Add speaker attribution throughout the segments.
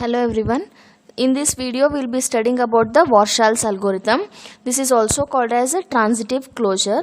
Speaker 1: Hello everyone. In this video we will be studying about the Warshall's algorithm. This is also called as a transitive closure.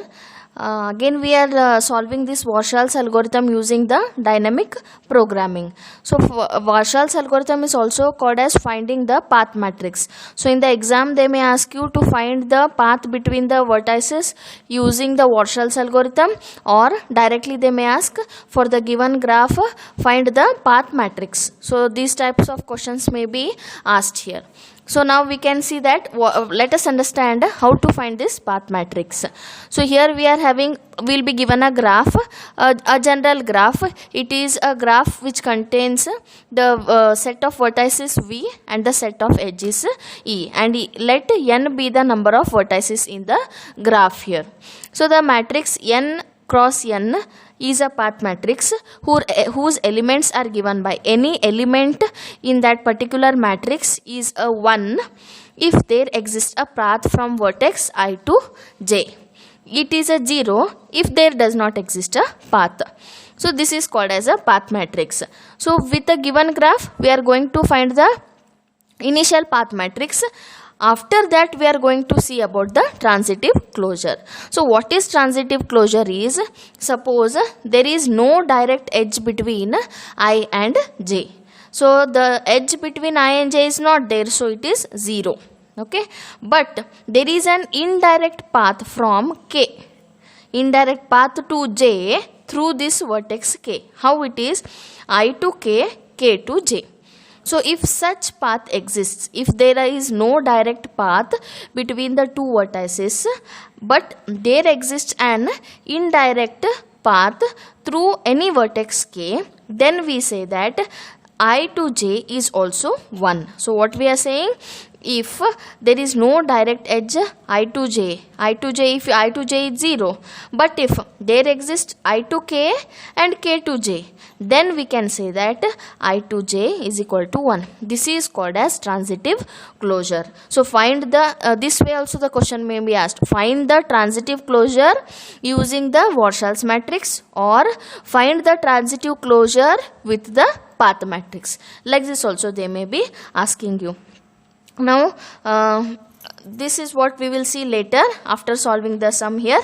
Speaker 1: Again we are solving this Warshall's algorithm using the dynamic programming. So Warshall's algorithm is also called as finding the path matrix. So in the exam they may ask you to find the path between the vertices using the Warshall's algorithm, or directly they may ask for the given graph find the path matrix. So these types of questions may be asked here. So now we can see that let us understand how to find this path matrix. So here we will be given a graph, a general graph. It is a graph which contains the set of vertices V and the set of edges E, and let n be the number of vertices in the graph here. So the matrix n cross n is a path matrix whose elements are given by any element in that particular matrix is a 1 if there exists a path from vertex I to j. It is a 0 if there does not exist a path. So this is called as a path matrix. So with a given graph we are going to find the initial path matrix. After that we are going to see about the transitive closure. So what is transitive closure is, suppose there is no direct edge between I and j. So the edge between I and j is not there, so it is 0. Okay, but there is an indirect path from k, indirect path to j through this vertex k. How it is? I to k, k to j. So if such path exists, if there is no direct path between the two vertices, but there exists an indirect path through any vertex k, then we say that I to j is also 1. So what we are saying? If there is no direct edge I to j, if I to j is 0, but if there exists I to k and k to j, then we can say that I to j is equal to 1. This is called as transitive closure. So find the, this way also the question may be asked, find the transitive closure using the Warshall's matrix, or find the transitive closure with the path matrix. Like this also they may be asking you. Now this is what we will see later after solving the sum here.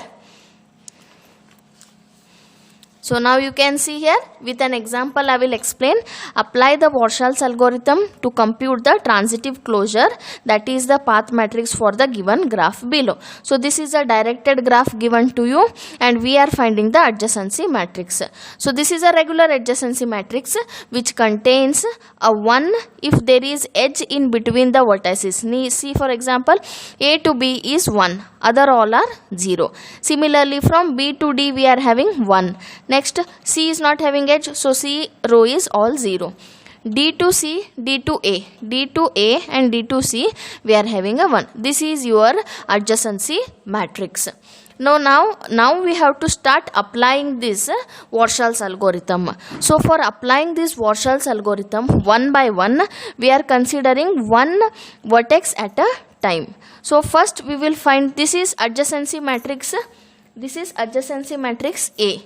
Speaker 1: So now you can see here with an example I will explain. Apply the Warshall's algorithm to compute the transitive closure, that is the path matrix for the given graph below. So this is a directed graph given to you and we are finding the adjacency matrix. So this is a regular adjacency matrix which contains a 1 if there is edge in between the vertices. See for example A to B is 1, other all are 0. Similarly from B to D we are having 1. Next, C is not having edge, so C row is all 0. D to C, D to A and D to C we are having a 1. This is your adjacency matrix. Now we have to start applying this Warshall's algorithm. So for applying this Warshall's algorithm one by one, we are considering one vertex at a time. So first we will find, this is adjacency matrix. This is adjacency matrix A.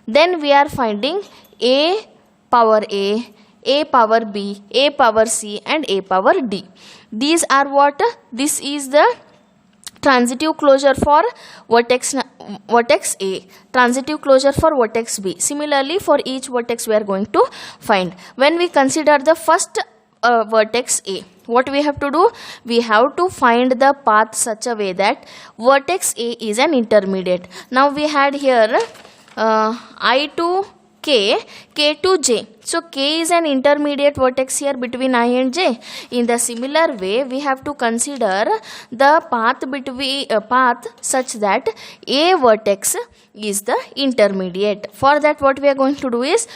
Speaker 1: Then we are finding A power A power B, A power C and A power D. These are what? This is the transitive closure for vertex A, transitive closure for vertex B. Similarly for each vertex we are going to find. When we consider the first vertex A, what we have to do? We have to find the path such a way that vertex A is an intermediate. Now we had here I to k, k to j. So k is an intermediate vertex here between I and j. In the similar way we have to consider the path between path such that A vertex is the intermediate. For that what we are going to do is,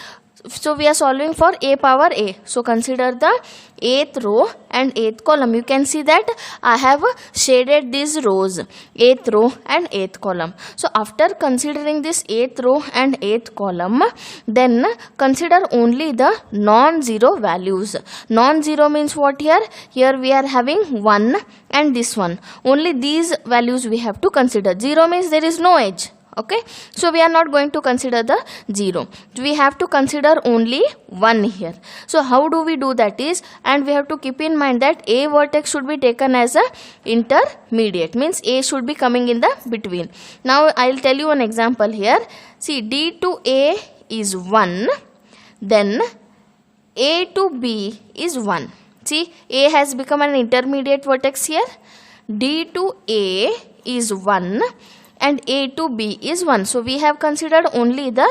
Speaker 1: so we are solving for A power A. So consider the 8th row and 8th column. You can see that I have shaded these rows, 8th row and 8th column. So after considering this 8th row and 8th column, then consider only the non-zero values. Non-zero means what here? Here we are having 1 and this one. Only these values we have to consider. 0 means there is no edge. Okay, so we are not going to consider the 0. We have to consider only 1 here. So how do we do that is, and we have to keep in mind that a vertex should be taken as a intermediate, means a should be coming in the between. Now I will tell you an example here. See, D to A is 1, then A to B is 1. See, A has become an intermediate vertex here. D to A is 1 and A to B is 1. So we have considered only the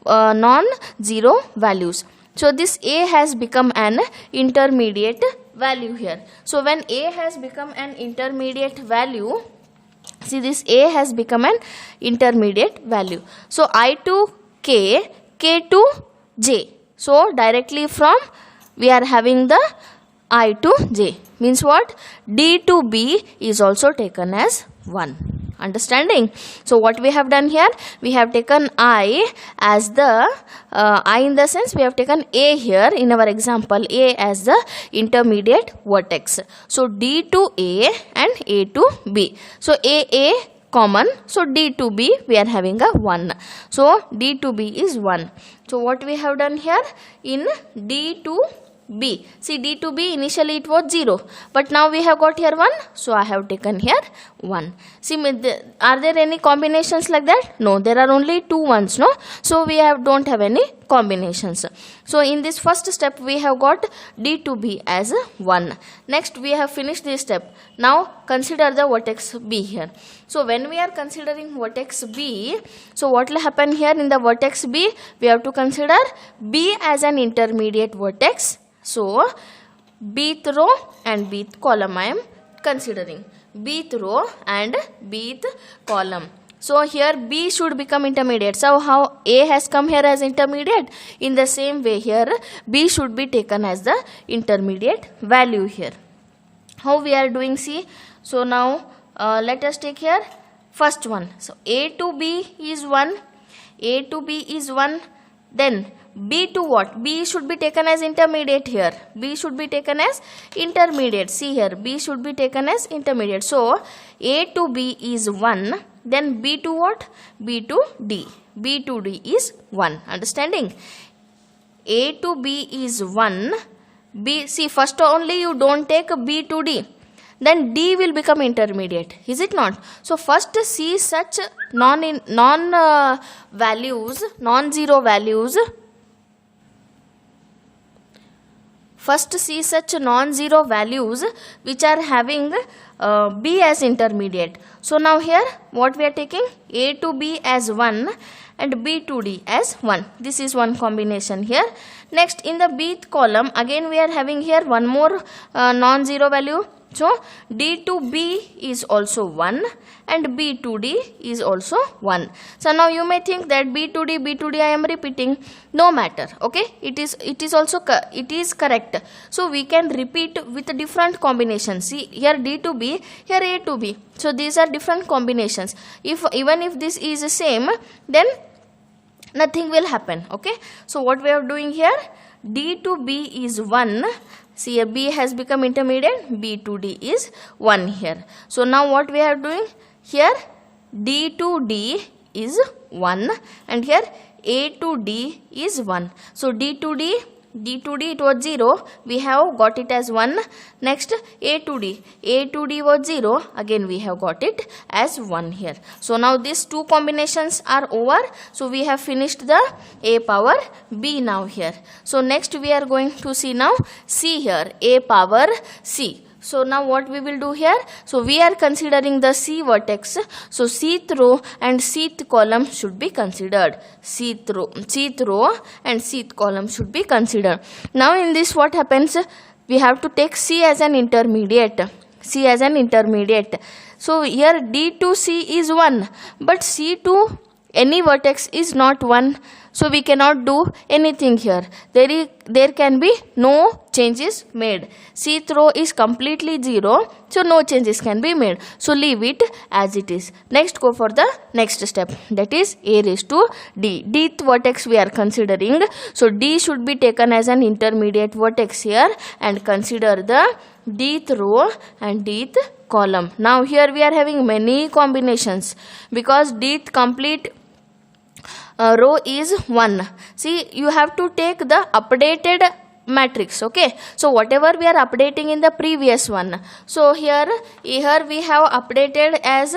Speaker 1: non-zero values. So this A has become an intermediate value here. So when A has become an intermediate value, see, this A has become an intermediate value. So I to K, K to J. So directly from we are having the I to J, means what? D to B is also taken as 1. Understanding? So what we have done here, we have taken I as the I in the sense we have taken A here in our example, A as the intermediate vertex. So D to A and A to B. So A common, so D to B we are having a 1. So D to B is 1. So what we have done here in D to B, see, D to B initially it was 0, but now we have got here 1, so I have taken here 1. See, are there any combinations like that? No, there are only 2 ones, no? So we don't have any combinations. So in this first step we have got D to B as 1. Next we have finished this step. Now consider the vertex B here. So when we are considering vertex B, so what will happen here in the vertex B? We have to consider B as an intermediate vertex. So bth row and bth column I am considering. Bth row and bth column. So here B should become intermediate. So how A has come here as intermediate? In the same way here B should be taken as the intermediate value here. How we are doing? See, so now let us take here first one. So A to B is 1. A to B is 1. Then B to what? B should be taken as intermediate here. B should be taken as intermediate. See here, B should be taken as intermediate. So A to B is 1. Then B to what? B to D. B to D is 1. Understanding? A to B is 1. B, see, first only you don't take B to D. Then D will become intermediate. Is it not? So first see such non-zero values. First see such non-zero values which are having B as intermediate. So now here what we are taking? A to B as 1 and B to D as 1. This is one combination here. Next in the Bth column again we are having here one more non-zero value. So D to B is also 1 and B to D is also 1. So now you may think that B to D I am repeating. No matter. Okay, it is also correct. So we can repeat with different combinations. See here D to B, here A to B. So these are different combinations. Even if this is the same, then nothing will happen. Okay, so what we are doing here, D to B is 1. See, a B has become intermediate, B to D is 1 here. So now what we are doing here, D to D is 1 and here A to D is 1. So D to D it was 0, we have got it as 1. Next A to D was 0, again we have got it as 1 here. So now these two combinations are over. So we have finished the A power B now here. So next we are going to see now C here, A power C. So now what we will do here, so we are considering the C vertex. So Cth row and Cth column should be considered. Cth row and Cth column should be considered. Now in this what happens, we have to take C as an intermediate. C as an intermediate. So here D to C is 1, but C to any vertex is not 1. So we cannot do anything here. There can be no changes made. Cth row is completely 0. So no changes can be made. So leave it as it is. Next go for the next step. That is A raised to D. Dth vertex we are considering. So D should be taken as an intermediate vertex here. And consider the dth row and dth column. Now here we are having many combinations because dth complete row is 1. See, you have to take the updated matrix. Okay, so whatever we are updating in the previous one, so here we have updated as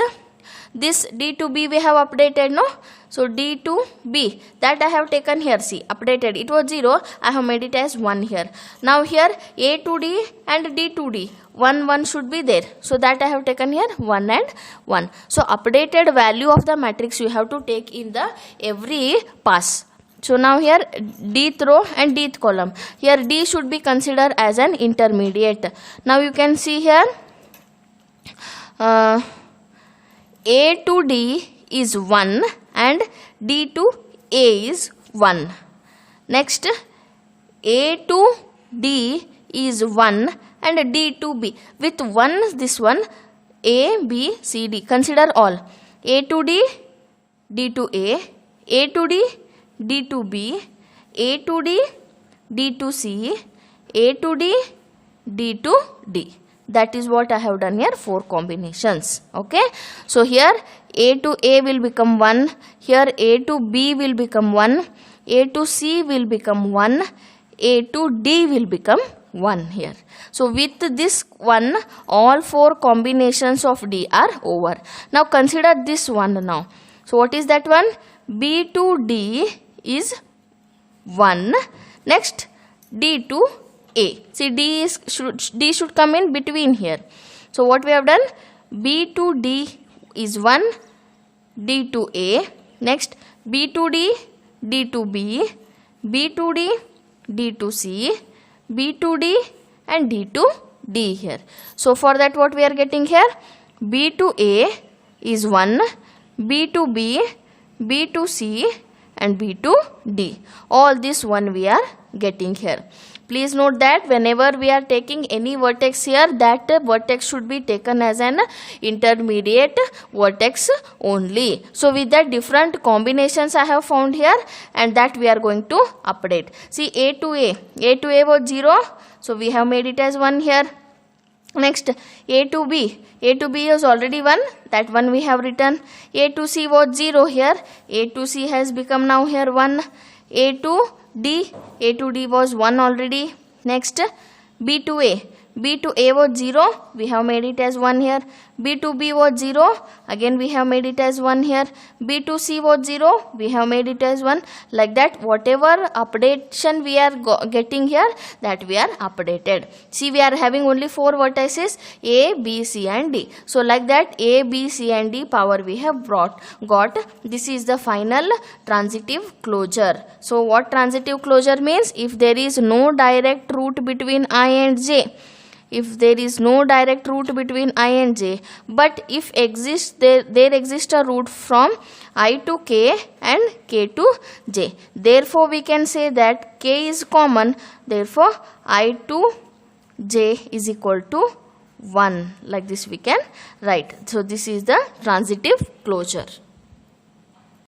Speaker 1: this D to B we have updated, no? So D to B, that I have taken here. See, updated, it was 0, I have made it as 1 here. Now here A to D and D to D, 1 should be there, so that I have taken here 1 and 1. So updated value of the matrix you have to take in the every pass. So now here dth row and dth column, here D should be considered as an intermediate. Now you can see here A to D is 1 and D to A is 1. Next A to D is 1 and D to B. With 1, this one A, B, C, D. Consider all. A to D, D to A to D, D to B, A to D, D to C, A to D, D to D. That is what I have done here, 4 combinations. Okay, so here A to A will become 1, here A to B will become 1, A to C will become 1, A to D will become 1 here. So with this one, all 4 combinations of D are over. Now consider this one now. So what is that one? B to D is 1. Next D to A. See, D should come in between here. So what we have done? B to D is 1, D to A. Next B to D, D to B, B to D, D to C, B to D and D to D here. So for that what we are getting here? B to A is 1, B to B, B to C and B to D. All this one we are getting here. Please note that whenever we are taking any vertex here, that vertex should be taken as an intermediate vertex only. So with that different combinations I have found here, and that we are going to update. See, A to A was 0, so we have made it as 1 here. Next A to B is already 1, that one we have written. A to C was 0 here, A to C has become now here 1. A to D was 1 already. Next B to A was 0, we have made it as 1 here. B to B was 0, again we have made it as 1 here. B to C was 0, we have made it as 1. Like that, whatever updation we are getting here, that we are updated. See, we are having only 4 vertices, A, B, C and D. So like that, A, B, C and D power we have got. This is the final transitive closure. So what transitive closure means? If there is no direct route between I and J, if there is no direct route between I and J, but if there exists a route from I to K and K to J, therefore we can say that K is common, therefore I to J is equal to 1. Like this we can write. So this is the transitive closure.